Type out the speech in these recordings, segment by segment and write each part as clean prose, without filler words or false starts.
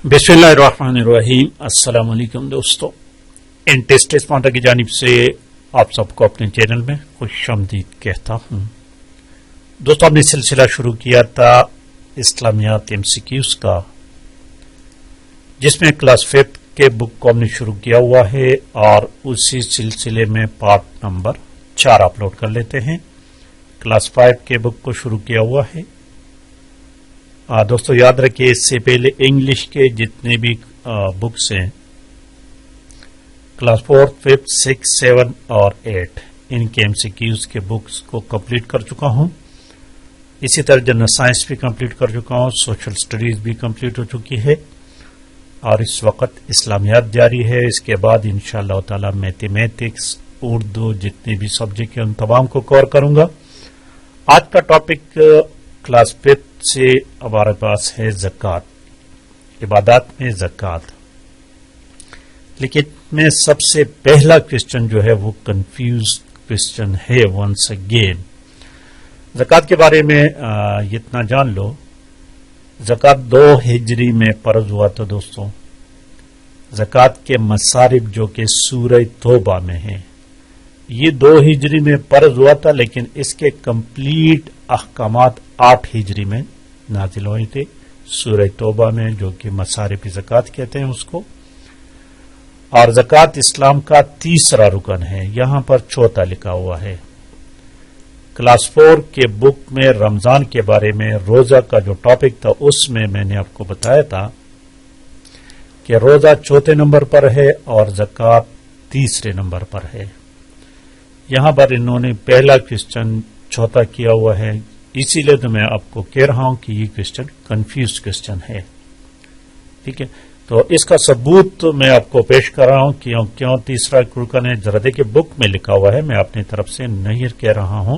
बिस्मिल्लाहिर्रहमानिर्रहीम। अस्सलाम वालेकुम दोस्तों, इंटेस्ट स्पॉन्टर की जानिब से आप सबको अपने चैनल में खुशामदीद कहता हूं। दोस्तों, हमने सिलसिला शुरू किया था इस्लामियात MCQs का, जिसमें क्लास 5 के बुक को हमने शुरू किया हुआ है और उसी सिलसिले में पार्ट नंबर 4 अपलोड कर लेते हैं। क्लास 5 के बुक को शुरू किया हुआ है। दोस्तों याद रखिए, इससे पहले इंग्लिश के जितने भी बुक्स हैं, क्लास 4, 5, 6, 7 और 8, इनके MCQs के बुक्स को कंप्लीट कर चुका हूं। इसी तरह जनरल साइंस भी कंप्लीट कर चुका हूं, सोशल स्टडीज भी कंप्लीट हो चुकी है और इस वक्त इस्लामियात जारी है। इसके बाद इंशाअल्लाह ताला मैथमेटिक्स, उर्दू, जितने भी सब्जेक्ट हैं उन तमाम को कवर करूंगा। आज का टॉपिक क्लास 5 से हमारे पास है ज़कात, इबादत में ज़कात। लेकिन में सबसे पहला क्वेश्चन जो है वो कंफ्यूज क्वेश्चन है वंस अगेन। ज़कात के बारे में इतना जान लो, ज़कात 2 हिजरी में फर्ज हुआ था दोस्तों। ज़कात के मसारिफ जो कि सूरह तौबा में है, ये 2 हिजरी में फर्ज हुआ था, लेकिन इसके कंप्लीट अहकामात 8 हिजरी में नाजिल हुए थे सूरह तौबा में, जो कि मसारिफ ज़कात कहते हैं उसको। और ज़कात इस्लाम का तीसरा रुकन है, यहां पर चौथा लिखा हुआ है। क्लास 4 के बुक में रमजान के बारे में, रोजा का जो टॉपिक था, उसमें मैंने आपको बताया था कि रोजा 4थे नंबर पर है और ज़कात 3रे नंबर पर है। यहां पर इन्होंने पहला क्वेश्चन चौथा किया हुआ है, इसीलिए तो मैं आपको कह रहा हूं कि ये क्वेश्चन कंफ्यूज क्वेश्चन है। ठीक है, तो इसका सबूत तो मैं आपको पेश कर रहा हूं कि क्यों तीसरा रुकन है। जरा देखिए, बुक में लिखा हुआ है, मैं अपनी तरफ से नहीं कह रहा हूं,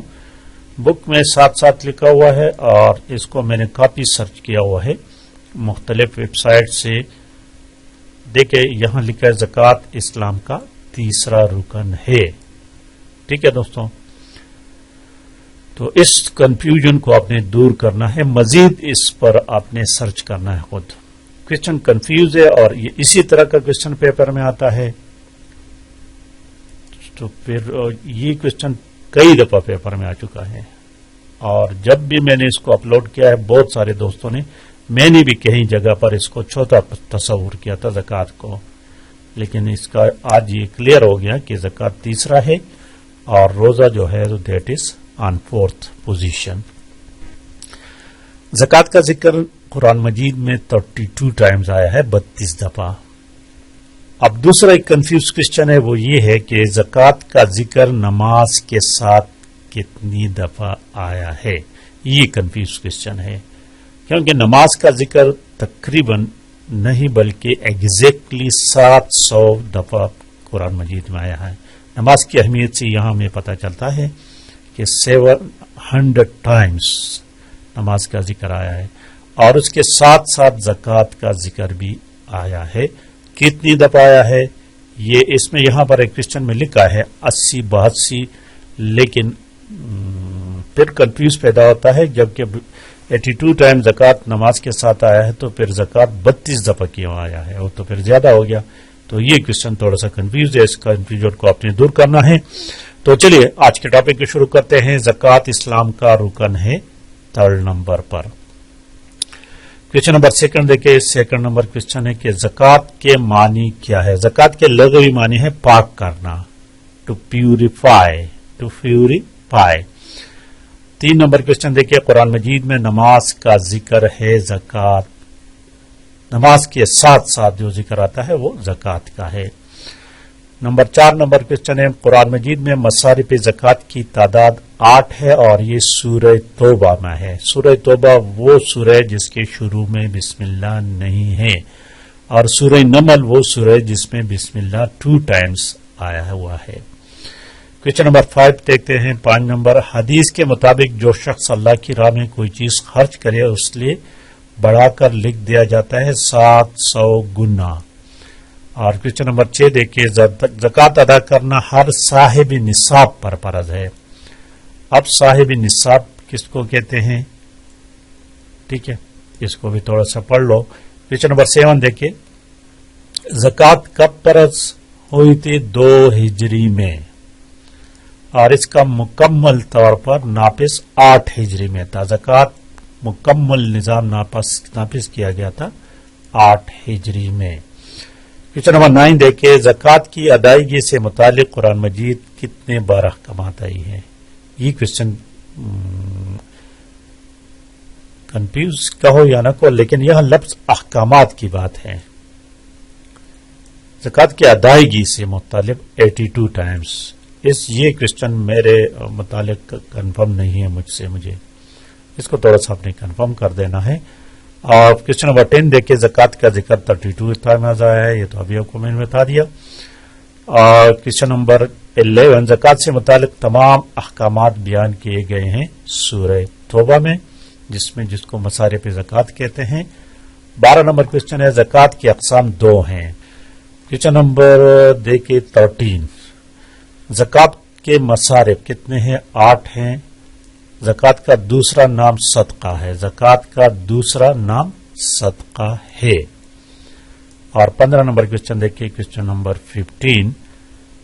बुक में साथ साथ लिखा हुआ है और इसको मैंने काफी सर्च किया हुआ है मुख्तलिफ वेबसाइट से। देखिए, यहां लिखा है ज़कात इस्लाम का तीसरा रुकन है। ठीक है दोस्तों, तो इस कंफ्यूजन को आपने दूर करना है, मजीद इस पर आपने सर्च करना है खुद। क्वेश्चन कंफ्यूज है और ये इसी तरह का क्वेश्चन पेपर में आता है, तो फिर ये क्वेश्चन कई दफा पेपर में आ चुका है और जब भी मैंने इसको अपलोड किया है, बहुत सारे दोस्तों ने, मैंने भी कई जगह पर इसको चौथा तस्वुर किया था ज़कात को, लेकिन इसका आज ये क्लियर हो गया कि ज़कात तीसरा है और रोजा जो है that is on 4th position. ज़कात का जिक्र कुरान मजीद में 32 टाइम्स आया है, 32 दफा। अब दूसरा एक कंफ्यूज क्वेश्चन है, वो ये है कि ज़कात का जिक्र नमाज के साथ कितनी दफा आया है। ये कंफ्यूज क्वेश्चन है, क्योंकि नमाज का जिक्र तकरीबन नहीं बल्कि एग्जैक्टली 700 दफा कुरान मजीद में आया है। नमाज की अहमियत से यहां हमें पता चलता है कि 700 टाइम्स नमाज का जिक्र आया है और उसके साथ साथ ज़कात का जिक्र भी आया है। कितनी दफा आया है ये इसमें यहां पर एक क्वेश्चन में लिखा है 80, 82, लेकिन फिर कंफ्यूज पैदा होता है, जबकि 82 टाइम ज़कात नमाज के साथ आया है तो फिर ज़कात 32 दफा क्यों आया है, वो तो फिर ज्यादा हो गया। तो ये क्वेश्चन थोड़ा सा कंफ्यूज है, इस कंफ्यूजन को आपने दूर करना है। तो चलिए आज के टॉपिक को शुरू करते हैं। ज़कात इस्लाम का रुकन है 3rd नंबर पर। क्वेश्चन नंबर 2 देखिए, 2nd नंबर क्वेश्चन है कि ज़कात के मानी क्या है। ज़कात के लग़वी मानी है पाक करना, to purify, to purify. 3 number question देखिए, कुरान मजीद में नमाज का जिक्र है ज़कात, नमाज के साथ साथ जो जिक्र आता है वो ज़कात का है। नंबर 4 नंबर क्वेश्चन है, कुरान मजीद में मसारिफ ज़कात की तादाद 8 है और ये सूरह तौबा में है। सूरह तौबा वो सूरह जिसके शुरू में बिस्मिल्लाह नहीं है और सूरह नमल वो सूरह जिसमें बिस्मिल्लाह 2 टाइम्स आया हुआ है। क्वेश्चन नंबर 5 देखते हैं। 5 नंबर, हदीस के मुताबिक जो शख्स अल्लाह की राह में कोई चीज खर्च करे उसलिए बढ़ाकर लिख दिया जाता है 700 गुना। और क्वेश्चन नंबर 6 देखिए, ज़कात अदा करना हर साहिब निसाब पर फर्ज है। अब साहिब निसाब किसको कहते हैं, ठीक है, इसको भी थोड़ा सा पढ़ लो। क्वेश्चन नंबर 7 देखिए, ज़कात कब फर्ज हुई थी? 2 हिजरी में, और इसका मुकम्मल तौर पर नाफिज 8 हिजरी में था। ज़कात मुकम्मल निज़ाम नाफिज किया गया था 8 हिजरी में। क्वेश्चन नंबर 9 देखिए, ज़कात की अदायगी से मुतालिक कुरान मजीद कितने बार अहकामात आई हैं? ये क्वेश्चन कंफ्यूज कहो या न कहो, लेकिन यह लफ्ज अहकामात की बात है। ज़कात की अदायगी से मुतालिक 82 टाइम्स। ये क्वेश्चन मेरे मुतालिक कंफर्म नहीं है मुझे इसको थोड़ा सा आपने कंफर्म कर देना है। और क्वेश्चन नंबर 10 देखिए, ज़कात का जिक्र 32 टाइम्स आया है, ये तो अभी आपको मैंने बता दिया। और क्वेश्चन नंबर 11, ज़कात से मुतालिक तमाम अहकामात बयान किए गए हैं सूरह तौबा में, जिसको मसारिफ ज़कात कहते हैं। 12 नंबर क्वेश्चन है, ज़कात की अक़साम 2 हैं। क्वेश्चन नंबर देखिए 13, ज़कात के मसारिफ कितने हैं? 8 हैं। ज़कात का दूसरा नाम सदका है। ज़कात का दूसरा नाम सदका है। और 15 नंबर क्वेश्चन देखिए, क्वेश्चन नंबर 15,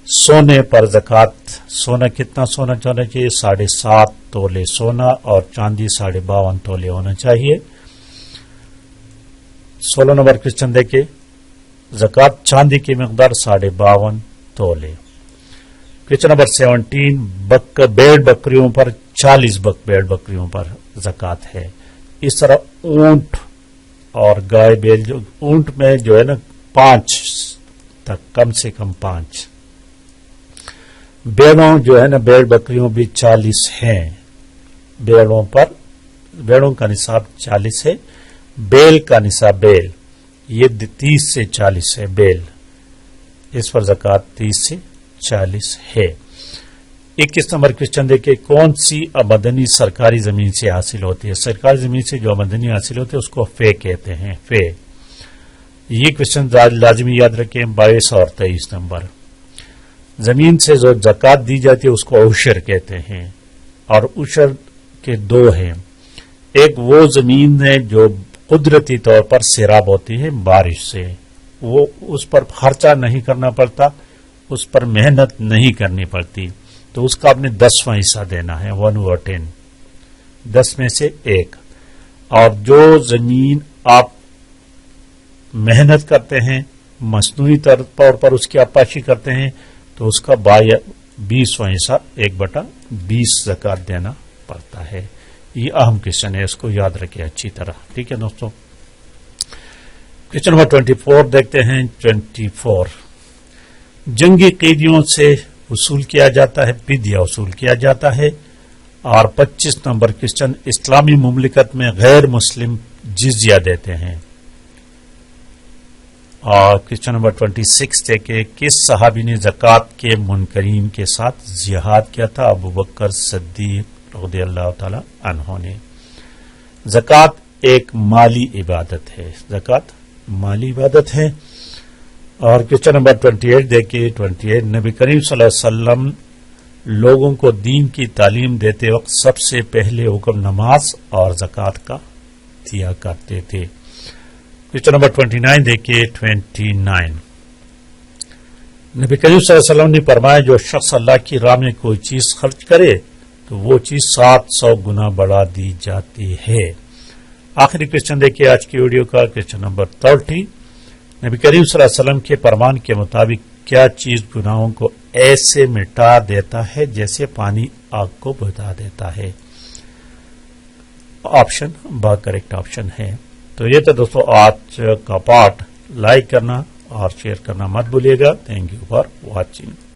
सोने पर ज़कात, सोना कितना सोना होना चाहिए? 7.5 तोले सोना, और चांदी 52.5 तोले होना चाहिए। 16 नंबर क्वेश्चन देखिए, ज़कात चांदी की मकदार 52.5 तोले। क्वेश्चन नंबर 17, भेड़ बकरियों पर 40 भेड़ बकरियों पर ज़कात है। इस तरह ऊंट और गाय बैल, जो ऊंट में जो है ना 5 तक, कम से कम 5। भेड़ों जो है ना, भेड़ बकरियों भी 40 हैं। भेड़ों का निसाब 40 है। बैल का निसाब, बैल ये 30 से 40 है। बैल, इस पर ज़कात 30 से 40 है। 21 नंबर क्वेश्चन देखिए, कौन सी आमदनी सरकारी जमीन से हासिल होती है? सरकारी जमीन से जो आमदनी हासिल होती है उसको फे कहते हैं, फे। ये क्वेश्चन लाजमी याद रखें। 22 और 23 नंबर, जमीन से जो ज़कात दी जाती है उसको उशर कहते हैं, और उशर के 2 हैं। एक वो जमीन है जो कुदरती तौर पर सैराब होती है बारिश से, वो उस पर खर्चा नहीं करना पड़ता, उस पर मेहनत नहीं करनी पड़ती, तो उसका आपने 10वां हिस्सा देना है, 1/10, 10 में से 1। और जो जमीन आप मेहनत करते हैं, मसनूई तौर पर उसकी आपाशी करते हैं, तो उसका 20वां हिस्सा 1/20 ज़कात देना पड़ता है। ये अहम क्वेश्चन है, इसको याद रखिए अच्छी तरह, ठीक है दोस्तों। क्वेश्चन नंबर 24 देखते हैं। 24, जंगी कैदियों से वसूल किया जाता है, फिदिया वसूल किया जाता है। और 25 नंबर क्वेश्चन, इस्लामी मुमलिकत में गैर मुस्लिम जिजिया देते हैं। और क्वेश्चन नंबर 26 देखे, किस सहाबी ने ज़कात के मुनकरीन के साथ जिहाद किया था? अबू बकर सिद्दीक रज़ियल्लाहु ताला अन्हु ने। ज़कात एक माली इबादत है, ज़कात माली इबादत है। और क्वेश्चन नंबर 28 देखिए, 28, नबी करीम सल्लल्लाहु अलैहि वसल्लम लोगों को दीन की तालीम देते वक्त सबसे पहले हुक्म नमाज और ज़कात का दिया करते थे। क्वेश्चन नंबर 29 देखिए, 29, नबी करीम सल्लल्लाहु अलैहि वसल्लम ने फरमाया, जो शख्स अल्लाह की राह में कोई चीज खर्च करे तो वो चीज 700 गुना बढ़ा दी जाती है। आखिरी क्वेश्चन देखिए आज की वीडियो का, क्वेश्चन नंबर 30, नबी करीम सल्लल्लाहु अलैहि वसल्लम के फरमान के मुताबिक क्या चीज गुनाहों को ऐसे मिटा देता है जैसे पानी आग को बुझा देता है? ऑप्शन ब करेक्ट ऑप्शन है। तो ये तो दोस्तों आज का पार्ट, लाइक करना और शेयर करना मत भूलिएगा। Thank you for watching.